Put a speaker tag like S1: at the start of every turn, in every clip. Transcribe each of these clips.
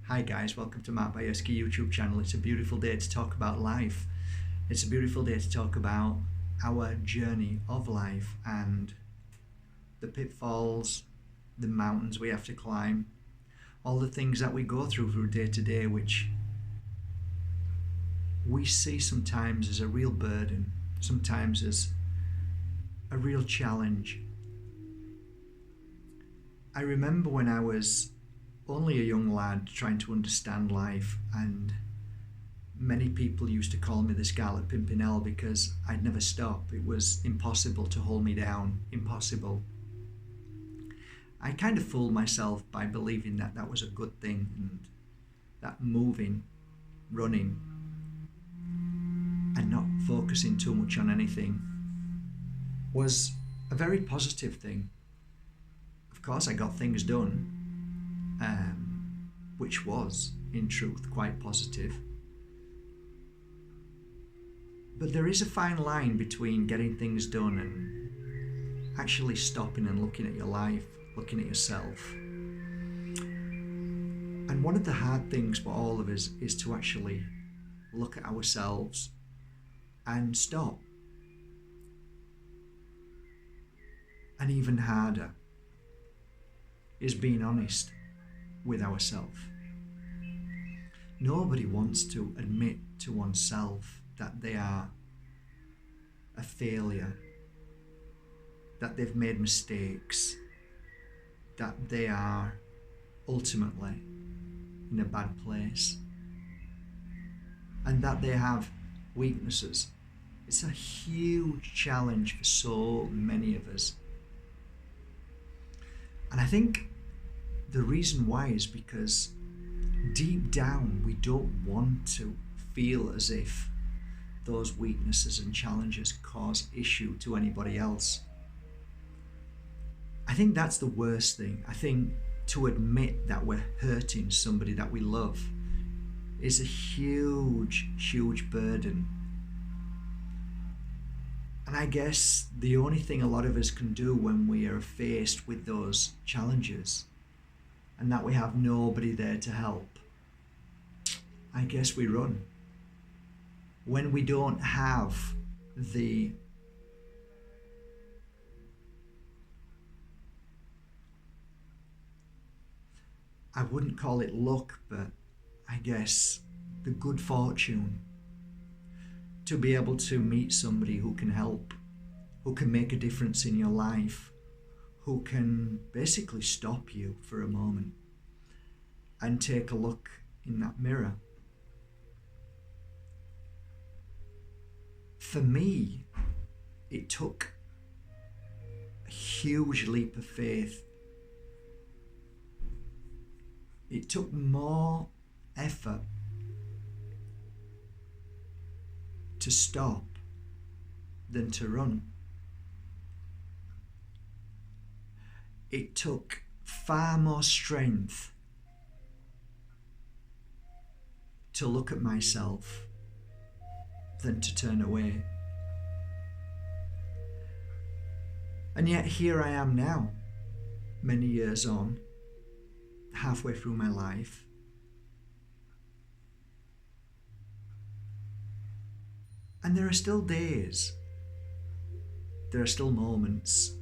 S1: Hi guys, welcome to my Bajerski YouTube channel. It's a beautiful day to talk about life. It's a beautiful day to talk about our journey of life and the pitfalls, the mountains we have to climb, all the things that we go through day to day, which we see sometimes as a real burden, sometimes as a real challenge. I remember when I was only a young lad trying to understand life, and many people used to call me the Scarlet Pimpernel because I'd never stop. It was impossible to hold me down, impossible. I kind of fooled myself by believing that that was a good thing, and that moving, running, and not focusing too much on anything was a very positive thing. Of course, I got things done, which was, in truth, quite positive. But there is a fine line between getting things done and actually stopping and looking at your life, looking at yourself. And one of the hard things for all of us is to actually look at ourselves and stop. And even harder is being honest with ourselves. Nobody wants to admit to oneself that they are a failure, that they've made mistakes, that they are ultimately in a bad place, and that they have weaknesses. It's a huge challenge for so many of us. And I think the reason why is because deep down we don't want to feel as if those weaknesses and challenges cause issue to anybody else. I think that's the worst thing. I think to admit that we're hurting somebody that we love is a huge burden. And I guess the only thing a lot of us can do when we are faced with those challenges and that we have nobody there to help, I guess we run. When we don't have the I wouldn't call it luck, but I guess the good fortune to be able to meet somebody who can help, who can make a difference in your life, who can basically stop you for a moment and take a look in that mirror. For me, it took a huge leap of faith. It took more effort to stop than to run. It took far more strength to look at myself than to turn away. And yet here I am now, many years on, halfway through my life. And there are still days, there are still moments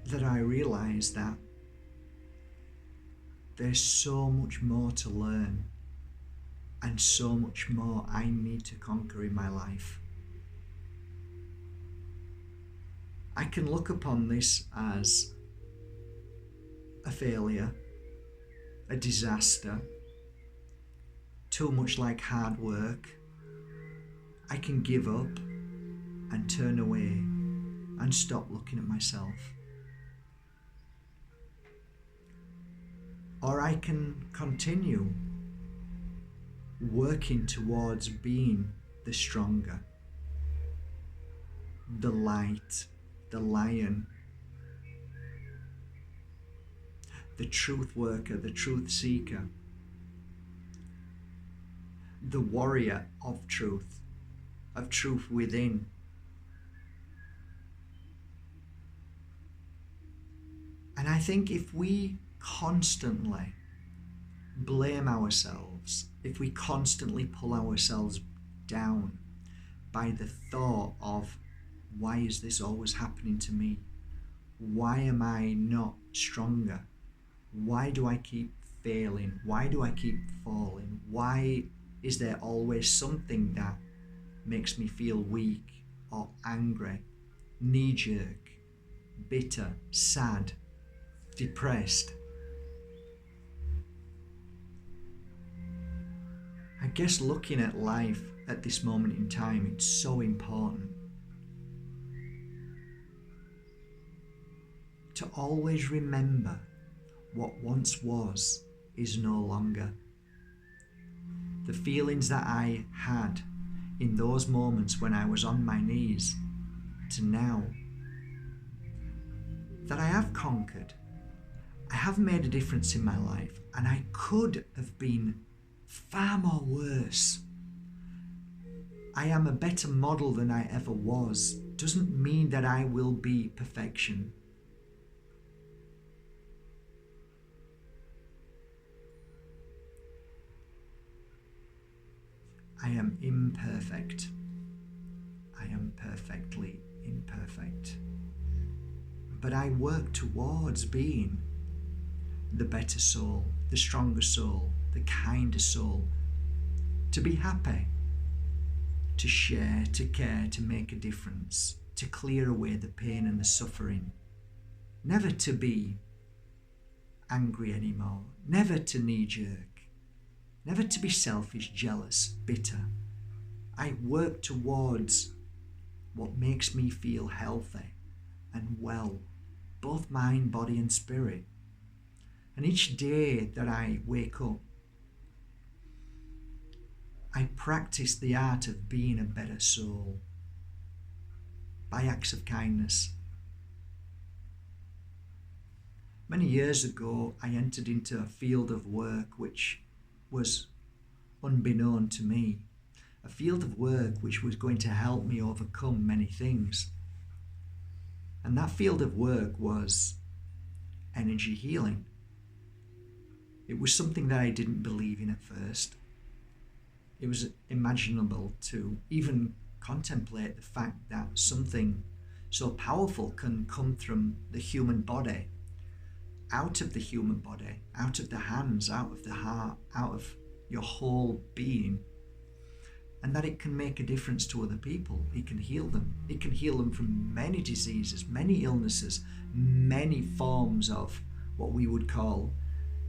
S1: that I realize that there's so much more to learn and so much more I need to conquer in my life. I can look upon this as a failure, a disaster, too much like hard work. I can give up and turn away and stop looking at myself. Or I can continue working towards being the stronger, the light, the lion, the truth worker, the truth seeker, the warrior of truth within. And I think if we constantly blame ourselves, if we constantly pull ourselves down by the thought of, why is this always happening to me? Why am I not stronger? Why do I keep failing? Why do I keep falling? Why is there always something that makes me feel weak or angry, knee-jerk, bitter, sad, depressed? I guess looking at life at this moment in time, it's so important to always remember what once was is no longer. The feelings that I had in those moments when I was on my knees to now, that I have conquered. I have made a difference in my life, and I could have been far more worse. I am a better model than I ever was. Doesn't mean that I will be perfection. I am imperfect. I am perfectly imperfect. But I work towards being the better soul, the stronger soul, the kinder soul, to be happy, to share, to care, to make a difference, to clear away the pain and the suffering, never to be angry anymore, never to knee-jerk, never to be selfish, jealous, bitter. I work towards what makes me feel healthy and well, both mind, body and spirit. And each day that I wake up, I practice the art of being a better soul by acts of kindness. Many years ago, I entered into a field of work which was unbeknown to me, a field of work which was going to help me overcome many things. And that field of work was energy healing. It was something that I didn't believe in at first. It was unimaginable to even contemplate the fact that something so powerful can come from the human body, out of the human body, out of the hands, out of the heart, out of your whole being, and that it can make a difference to other people. It can heal them. It can heal them from many diseases, many illnesses, many forms of what we would call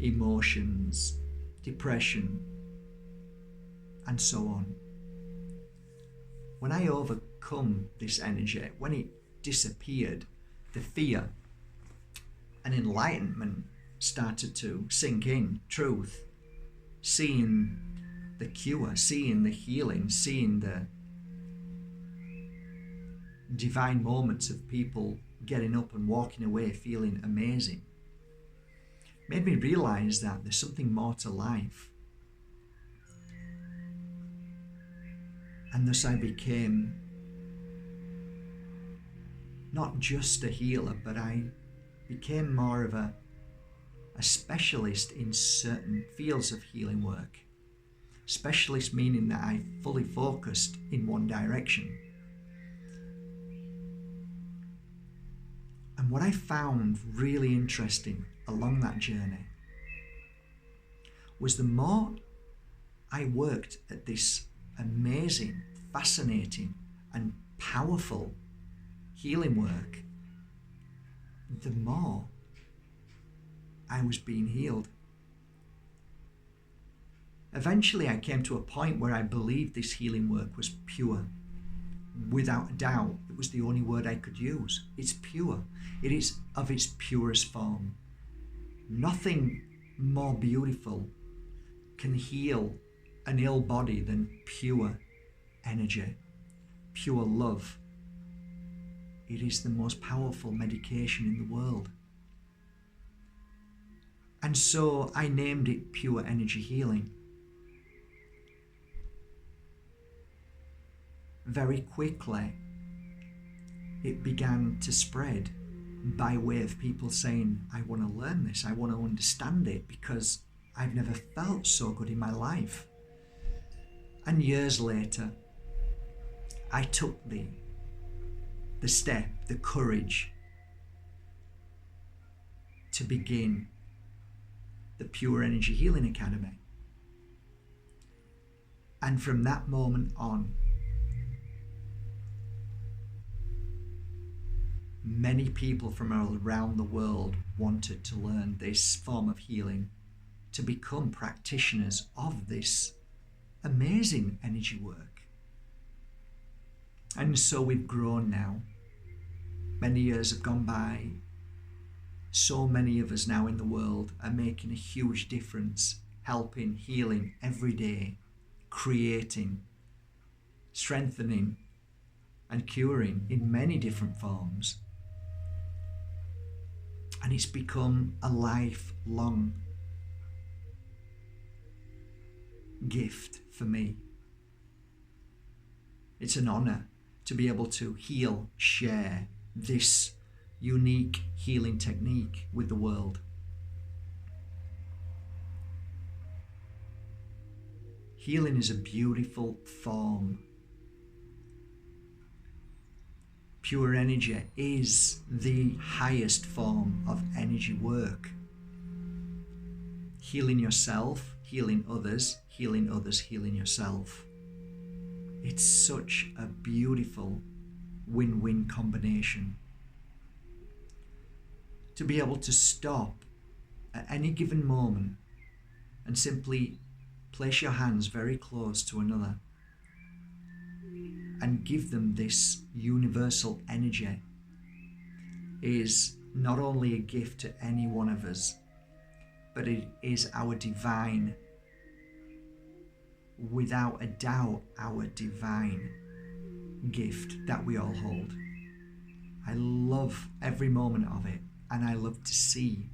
S1: emotions, depression, and so on. When I overcome this energy, when it disappeared, the fear and enlightenment started to sink in, truth, seeing the cure, seeing the healing, seeing the divine moments of people getting up and walking away feeling amazing, made me realize that there's something more to life. And thus I became not just a healer, but I became more of a specialist in certain fields of healing work. Specialist meaning that I fully focused in one direction. And what I found really interesting along that journey was the more I worked at this amazing, fascinating and powerful healing work, the more I was being healed. Eventually I came to a point where I believed this healing work was pure. Without a doubt, it was the only word I could use. It's pure. It is of its purest form. Nothing more beautiful can heal an ill body than pure energy, pure love. It is the most powerful medication in the world. And so I named it Pure Energy Healing. Very quickly, it began to spread by way of people saying, I want to learn this, I want to understand it, because I've never felt so good in my life. And years later, I took the step, the courage to begin the Pure Energy Healing Academy. And from that moment on, many people from around the world wanted to learn this form of healing, to become practitioners of this amazing energy work. And so we've grown now. Many years have gone by. So many of us now in the world are making a huge difference, helping, healing every day, creating, strengthening, and curing in many different forms. And it's become a lifelong gift for me. It's an honor to be able to heal, share this unique healing technique with the world. Healing is a beautiful form. Pure energy is the highest form of energy work. Healing yourself, healing others, healing yourself. It's such a beautiful win-win combination. To be able to stop at any given moment and simply place your hands very close to another and give them this universal energy is not only a gift to any one of us, but it is our divine, without a doubt, our divine gift that we all hold. I love every moment of it, and I love to see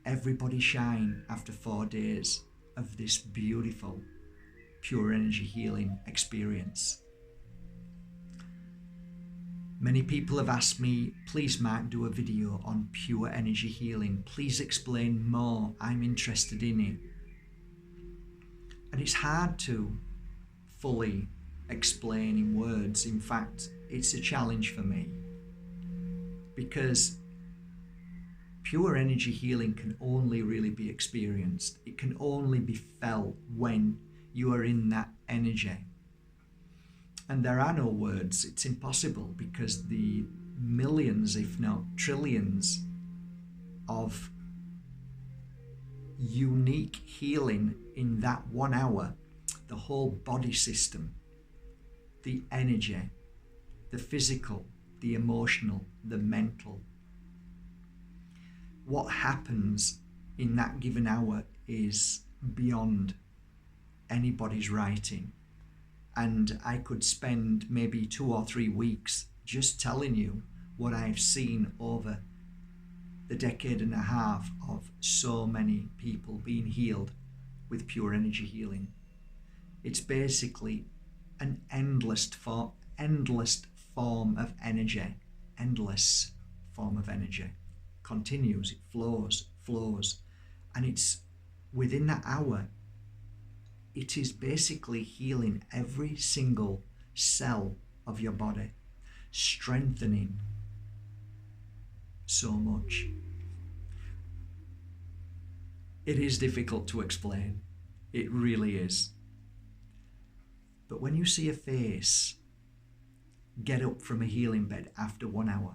S1: everybody shine after 4 days of this beautiful pure energy healing experience. Many people have asked me, please Mark, do a video on pure energy healing. Please explain more. I'm interested in it. And it's hard to fully explain in words. In fact, it's a challenge for me, because pure energy healing can only really be experienced. It can only be felt when you are in that energy. And there are no words. It's impossible, because the millions, if not trillions, of unique healing in that 1 hour, the whole body system, the energy, the physical, the emotional, the mental. What happens in that given hour is beyond anybody's writing. And I could spend maybe 2 or 3 weeks just telling you what I've seen over the decade and a half of so many people being healed with pure energy healing. It's basically an endless form of energy. Endless form of energy. Continues, it flows. And it's within that hour, it is basically healing every single cell of your body, strengthening so much. It is difficult to explain. It really is. But when you see a face get up from a healing bed after 1 hour,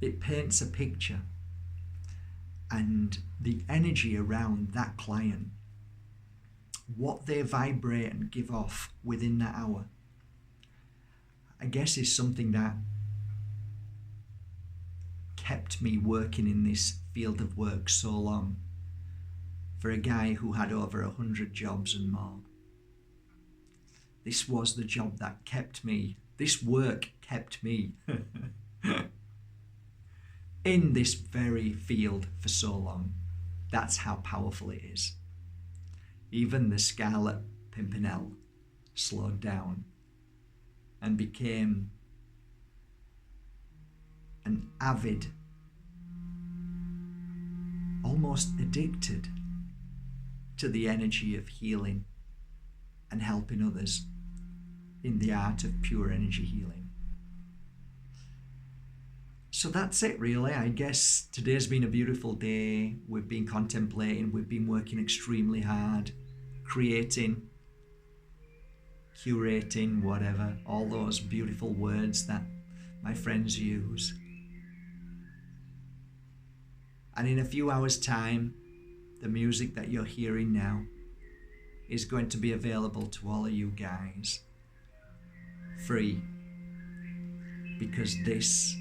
S1: it paints a picture, and the energy around that client, what they vibrate and give off within that hour, I guess is something that kept me working in this field of work so long, for a guy who had over 100 jobs and more. This was the job that kept me, this work kept me in this very field for so long. That's how powerful it is. Even the Scarlet Pimpernel slowed down and became an avid almost addicted to the energy of healing and helping others in the art of pure energy healing. So that's it really. I guess today's been a beautiful day. We've been contemplating, we've been working extremely hard, creating, curating, whatever, all those beautiful words that my friends use. And in a few hours' time, the music that you're hearing now is going to be available to all of you guys free, because this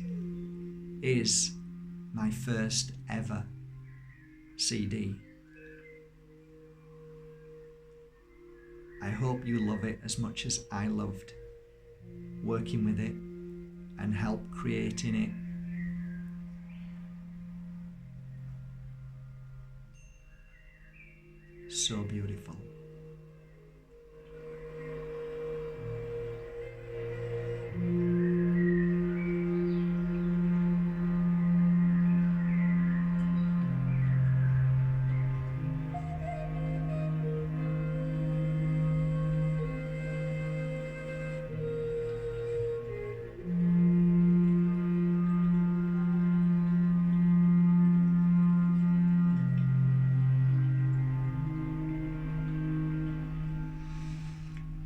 S1: is my first ever CD. I hope you love it as much as I loved working with it and help creating it. So beautiful.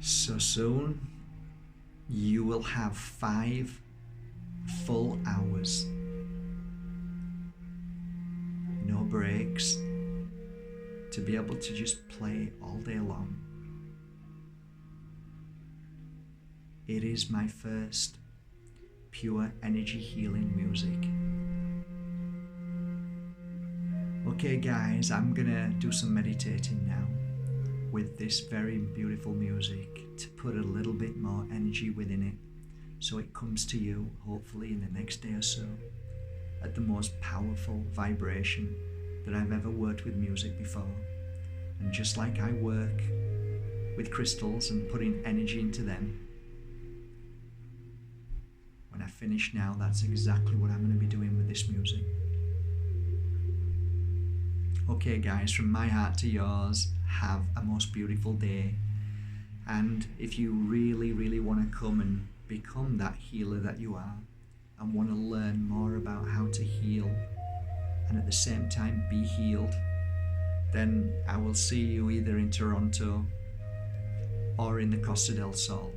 S1: So soon you will have 5 full hours, no breaks, to be able to just play all day long. It is my first pure energy healing music. Okay guys, I'm gonna do some meditating now with this very beautiful music to put a little bit more energy within it, so it comes to you hopefully in the next day or so at the most powerful vibration that I've ever worked with music before. And just like I work with crystals and putting energy into them, when I finish now, that's exactly what I'm going to be doing with this music. Okay guys, from my heart to yours, have a most beautiful day. And if you really want to come and become that healer that you are, and want to learn more about how to heal and at the same time be healed, then I will see you either in Toronto or in the Costa del Sol.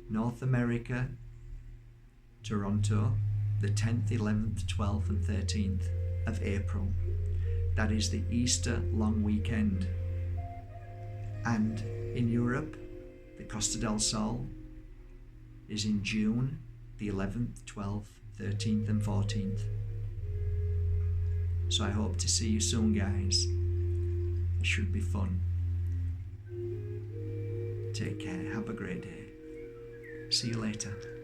S1: North America, Toronto, the 10th, 11th, 12th and 13th of April. That is the Easter long weekend. And in Europe, the Costa del Sol is in June, the 11th, 12th, 13th and 14th. So I hope to see you soon guys. It should be fun. Take care, have a great day. See you later.